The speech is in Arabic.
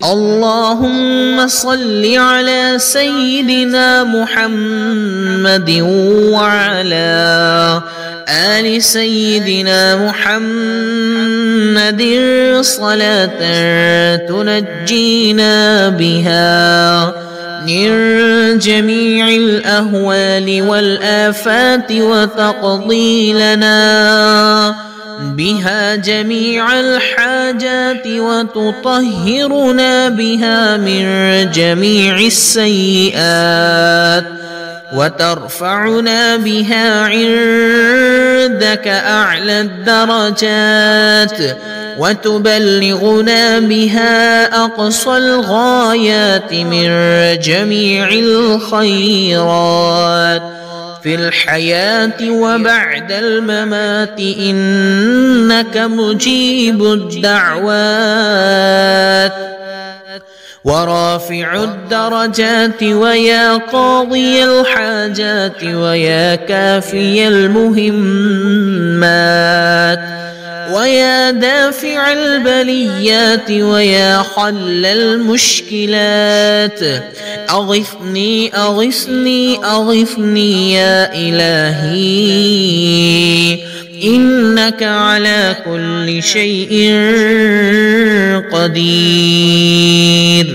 اللهم صل على سيدنا محمد وعلى آل سيدنا محمد صلاة تنجينا بها من جميع الأهوال والآفات وتقضي لنا بها جميع الحاجات وتطهرنا بها من جميع السيئات وترفعنا بها عندك أعلى الدرجات وتبلغنا بها أقصى الغايات من جميع الخيرات في الحياة وبعد الممات إنك مجيب الدعوات ورافع الدرجات ويا قاضي الحاجات ويا كافي المهمات ويا دافع البليات ويا حل المشكلات أغثني أغثني أغثني يا إلهي إنك على كل شيء قدير.